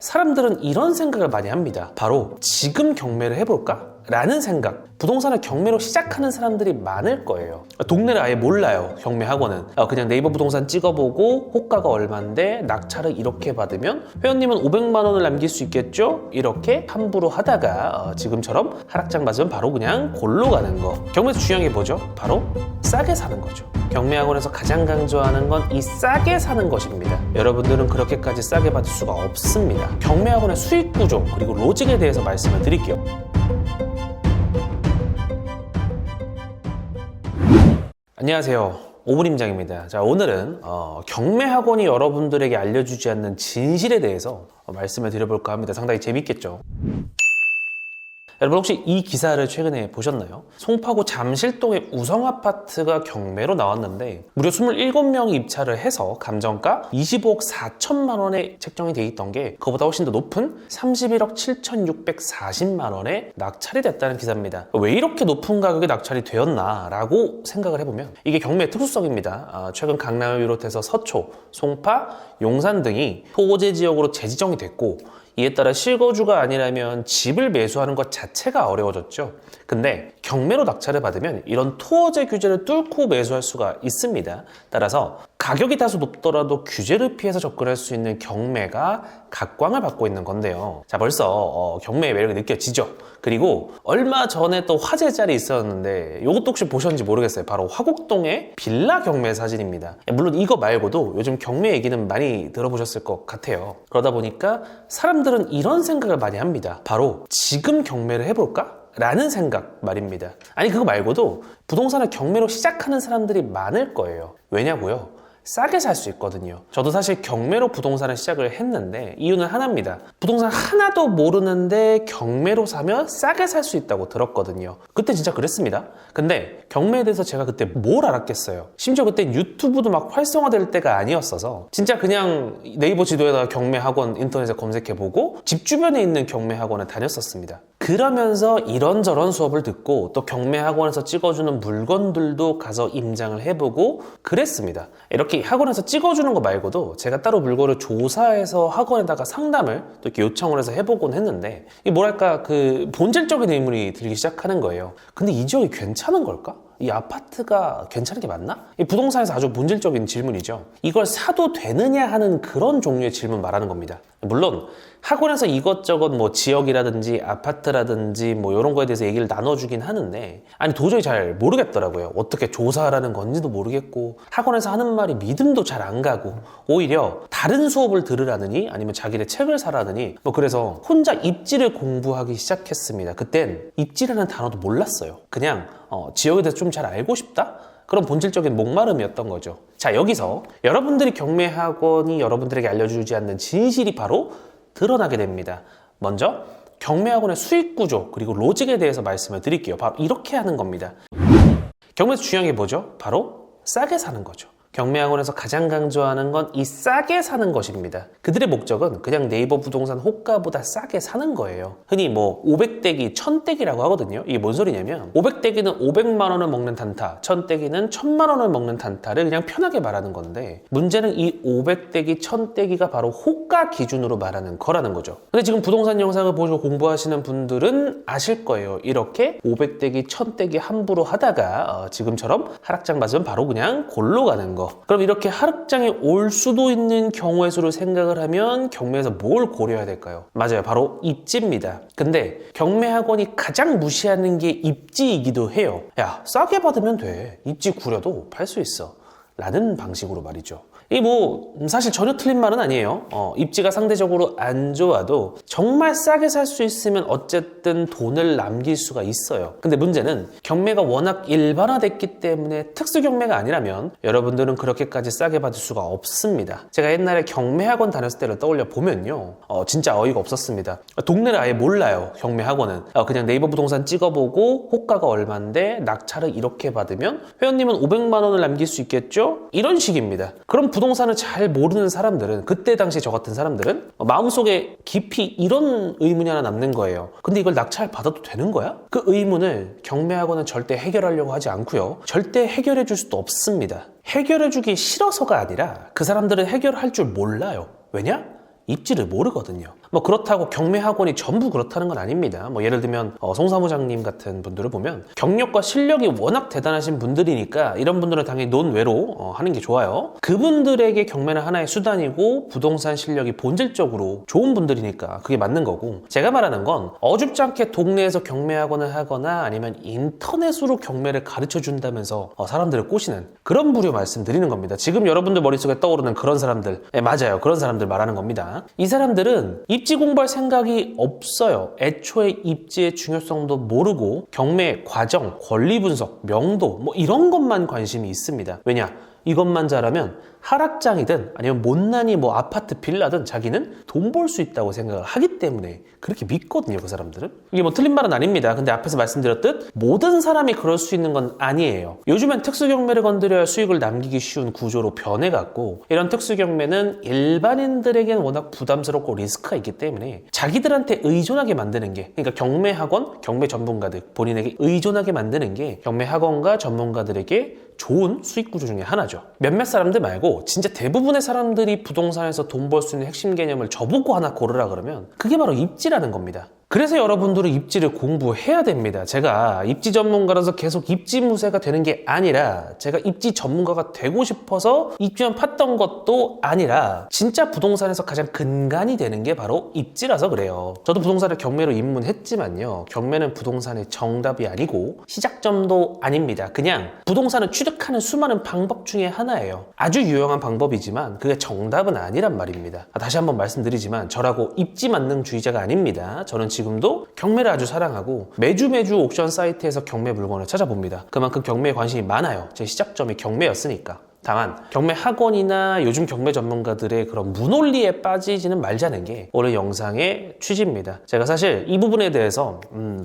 사람들은 이런 생각을 많이 합니다. 바로 지금 경매를 해볼까? 라는 생각. 부동산을 경매로 시작하는 사람들이 많을 거예요. 동네를 아예 몰라요. 경매 학원은 그냥 네이버 부동산 찍어보고 호가가 얼만데 낙찰을 이렇게 받으면 회원님은 500만 원을 남길 수 있겠죠? 이렇게 함부로 하다가 지금처럼 하락장 맞으면 바로 그냥 골로 가는 거. 경매에서 중요한 게 뭐죠? 바로 싸게 사는 거죠. 경매 학원에서 가장 강조하는 건 이 싸게 사는 것입니다. 여러분들은 그렇게까지 싸게 받을 수가 없습니다. 경매 학원의 수익 구조 그리고 로직에 대해서 말씀을 드릴게요. 안녕하세요. 오분임장입니다. 자, 오늘은 경매 학원이 여러분들에게 알려주지 않는 진실에 대해서 말씀을 드려볼까 합니다. 상당히 재밌겠죠? 여러분 혹시 이 기사를 최근에 보셨나요? 송파구 잠실동의 우성아파트가 경매로 나왔는데 무려 27명이 입찰을 해서 감정가 25억 4천만 원에 책정이 돼 있던 게 그보다 훨씬 더 높은 31억 7,640만 원에 낙찰이 됐다는 기사입니다. 왜 이렇게 높은 가격에 낙찰이 되었나 라고 생각을 해보면 이게 경매의 특수성입니다. 최근 강남을 비롯해서 서초, 송파, 용산 등이 토지 지역으로 재지정이 됐고 이에 따라 실거주가 아니라면 집을 매수하는 것 자체가 어려워졌죠. 근데 경매로 낙찰을 받으면 이런 토어제 규제를 뚫고 매수할 수가 있습니다. 따라서 가격이 다소 높더라도 규제를 피해서 접근할 수 있는 경매가 각광을 받고 있는 건데요. 자, 벌써 경매의 매력이 느껴지죠. 그리고 얼마 전에 또 화제 짤이 있었는데 이것도 혹시 보셨는지 모르겠어요. 바로 화곡동의 빌라 경매 사진입니다. 물론 이거 말고도 요즘 경매 얘기는 많이 들어보셨을 것 같아요. 그러다 보니까 사람들은 이런 생각을 많이 합니다. 바로 지금 경매를 해볼까? 라는 생각 말입니다. 아니 그거 말고도 부동산을 경매로 시작하는 사람들이 많을 거예요. 왜냐고요? 싸게 살 수 있거든요. 저도 사실 경매로 부동산을 시작을 했는데 이유는 하나입니다. 부동산 하나도 모르는데 경매로 사면 싸게 살 수 있다고 들었거든요. 그때 진짜 그랬습니다. 근데 경매에 대해서 제가 그때 뭘 알았겠어요. 심지어 그때 유튜브도 막 활성화될 때가 아니었어서 진짜 그냥 네이버 지도에다가 경매 학원 인터넷에 검색해보고 집 주변에 있는 경매 학원을 다녔었습니다. 그러면서 이런저런 수업을 듣고 또 경매 학원에서 찍어주는 물건들도 가서 임장을 해보고 그랬습니다. 이렇게 학원에서 찍어주는 거 말고도 제가 따로 물건을 조사해서 학원에다가 상담을 또 이렇게 요청을 해서 해보곤 했는데 이게 뭐랄까 그 본질적인 의문이 들기 시작하는 거예요. 근데 이 지역이 괜찮은 걸까? 이 아파트가 괜찮은 게 맞나? 이 부동산에서 아주 본질적인 질문이죠. 이걸 사도 되느냐 하는 그런 종류의 질문 말하는 겁니다. 물론 학원에서 이것저것 뭐 지역이라든지 아파트라든지 뭐 이런 거에 대해서 얘기를 나눠주긴 하는데 아니 도저히 잘 모르겠더라고요. 어떻게 조사하라는 건지도 모르겠고 학원에서 하는 말이 믿음도 잘 안 가고 오히려 다른 수업을 들으라느니 아니면 자기네 책을 사라느니 뭐 그래서 혼자 입지를 공부하기 시작했습니다. 그땐 입지라는 단어도 몰랐어요. 그냥 지역에 대해서 좀 잘 알고 싶다? 그런 본질적인 목마름이었던 거죠. 자, 여기서 여러분들이 경매 학원이 여러분들에게 알려주지 않는 진실이 바로 드러나게 됩니다. 먼저 경매 학원의 수익 구조 그리고 로직에 대해서 말씀을 드릴게요. 바로 이렇게 하는 겁니다. 경매에서 중요한 게 뭐죠? 바로 싸게 사는 거죠. 경매 학원에서 가장 강조하는 건 이 싸게 사는 것입니다. 그들의 목적은 그냥 네이버 부동산 호가보다 싸게 사는 거예요. 흔히 뭐 500대기, 1000대기라고 하거든요. 이게 뭔 소리냐면 500대기는 500만 원을 먹는 단타, 1000대기는 1000만 원을 먹는 단타를 그냥 편하게 말하는 건데 문제는 이 500대기, 1000대기가 바로 호가 기준으로 말하는 거라는 거죠. 근데 지금 부동산 영상을 보시고 공부하시는 분들은 아실 거예요. 이렇게 500대기, 1000대기 함부로 하다가 지금처럼 하락장 맞으면 바로 그냥 골로 가는 거. 그럼 이렇게 하락장에 올 수도 있는 경우의 수를 생각을 하면 경매에서 뭘 고려해야 될까요? 맞아요. 바로 입지입니다. 근데 경매 학원이 가장 무시하는 게 입지이기도 해요. 야, 싸게 받으면 돼. 입지 구려도 팔 수 있어. 라는 방식으로 말이죠. 이 뭐 사실 전혀 틀린 말은 아니에요. 입지가 상대적으로 안 좋아도 정말 싸게 살 수 있으면 어쨌든 돈을 남길 수가 있어요. 근데 문제는 경매가 워낙 일반화됐기 때문에 특수 경매가 아니라면 여러분들은 그렇게까지 싸게 받을 수가 없습니다. 제가 옛날에 경매 학원 다녔을 때를 떠올려 보면요, 진짜 어이가 없었습니다. 동네를 아예 몰라요. 경매 학원은 그냥 네이버 부동산 찍어보고 호가가 얼만데 낙찰을 이렇게 받으면 회원님은 500만 원을 남길 수 있겠죠? 이런 식입니다. 그럼 부동산을 잘 모르는 사람들은 그때 당시 저 같은 사람들은 마음속에 깊이 이런 의문이 하나 남는 거예요. 근데 이걸 낙찰 받아도 되는 거야? 그 의문을 경매학원은 절대 해결하려고 하지 않고요. 절대 해결해 줄 수도 없습니다. 해결해 주기 싫어서가 아니라 그 사람들은 해결할 줄 몰라요. 왜냐? 입지를 모르거든요. 뭐 그렇다고 경매학원이 전부 그렇다는 건 아닙니다. 뭐 예를 들면 송 사무장님 같은 분들을 보면 경력과 실력이 워낙 대단하신 분들이니까 이런 분들은 당연히 논외로 하는 게 좋아요. 그분들에게 경매는 하나의 수단이고 부동산 실력이 본질적으로 좋은 분들이니까 그게 맞는 거고, 제가 말하는 건 어줍지 않게 동네에서 경매학원을 하거나 아니면 인터넷으로 경매를 가르쳐 준다면서 사람들을 꼬시는 그런 부류 말씀드리는 겁니다. 지금 여러분들 머릿속에 떠오르는 그런 사람들, 네, 맞아요. 그런 사람들 말하는 겁니다. 이 사람들은 입지 공부할 생각이 없어요. 애초에 입지의 중요성도 모르고 경매 과정, 권리 분석, 명도 뭐 이런 것만 관심이 있습니다. 왜냐? 이것만 잘하면 하락장이든 아니면 못난이 뭐 아파트 빌라든 자기는 돈 벌 수 있다고 생각을 하기 때문에 그렇게 믿거든요, 그 사람들은. 이게 뭐 틀린 말은 아닙니다. 근데 앞에서 말씀드렸듯 모든 사람이 그럴 수 있는 건 아니에요. 요즘엔 특수경매를 건드려야 수익을 남기기 쉬운 구조로 변해갔고, 이런 특수경매는 일반인들에겐 워낙 부담스럽고 리스크가 있기 때문에 자기들한테 의존하게 만드는 게, 그러니까 경매학원, 경매 전문가들 본인에게 의존하게 만드는 게 경매학원과 전문가들에게 좋은 수익 구조 중에 하나죠. 몇몇 사람들 말고 진짜 대부분의 사람들이 부동산에서 돈 벌 수 있는 핵심 개념을 저보고 하나 고르라 그러면 그게 바로 입지라는 겁니다. 그래서 여러분들은 입지를 공부해야 됩니다. 제가 입지 전문가라서 계속 입지 무새가 되는 게 아니라, 제가 입지 전문가가 되고 싶어서 입지만 팠던 것도 아니라, 진짜 부동산에서 가장 근간이 되는 게 바로 입지라서 그래요. 저도 부동산을 경매로 입문했지만요, 경매는 부동산의 정답이 아니고 시작점도 아닙니다. 그냥 부동산을 취득하는 수많은 방법 중에 하나예요. 아주 유용한 방법이지만 그게 정답은 아니란 말입니다. 다시 한번 말씀드리지만 저라고 입지 만능주의자가 아닙니다. 저는 지금도 경매를 아주 사랑하고 매주 옥션 사이트에서 경매 물건을 찾아봅니다. 그만큼 경매에 관심이 많아요. 제 시작점이 경매였으니까. 다만 경매 학원이나 요즘 경매 전문가들의 그런 무논리에 빠지지는 말자는 게 오늘 영상의 취지입니다. 제가 사실 이 부분에 대해서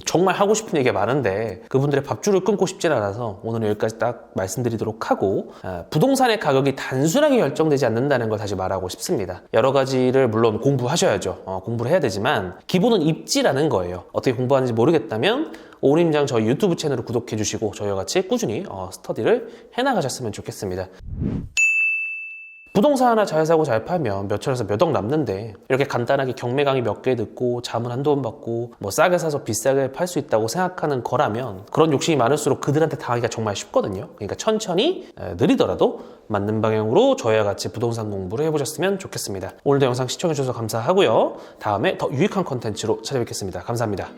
정말 하고 싶은 얘기가 많은데 그분들의 밥줄을 끊고 싶진 않아서 오늘 여기까지 딱 말씀드리도록 하고, 부동산의 가격이 단순하게 결정되지 않는다는 걸 다시 말하고 싶습니다. 여러 가지를 물론 공부하셔야죠. 공부를 해야 되지만 기본은 입지라는 거예요. 어떻게 공부하는지 모르겠다면 오림장 저희 유튜브 채널을 구독해 주시고 저희와 같이 꾸준히 스터디를 해나가셨으면 좋겠습니다. 부동산 하나 잘 사고 잘 팔면 몇 천에서 몇 억 남는데, 이렇게 간단하게 경매 강의 몇 개 듣고 자문 한두 번 받고 뭐 싸게 사서 비싸게 팔 수 있다고 생각하는 거라면 그런 욕심이 많을수록 그들한테 당하기가 정말 쉽거든요. 그러니까 천천히 느리더라도 맞는 방향으로 저희와 같이 부동산 공부를 해보셨으면 좋겠습니다. 오늘도 영상 시청해 주셔서 감사하고요. 다음에 더 유익한 컨텐츠로 찾아뵙겠습니다. 감사합니다.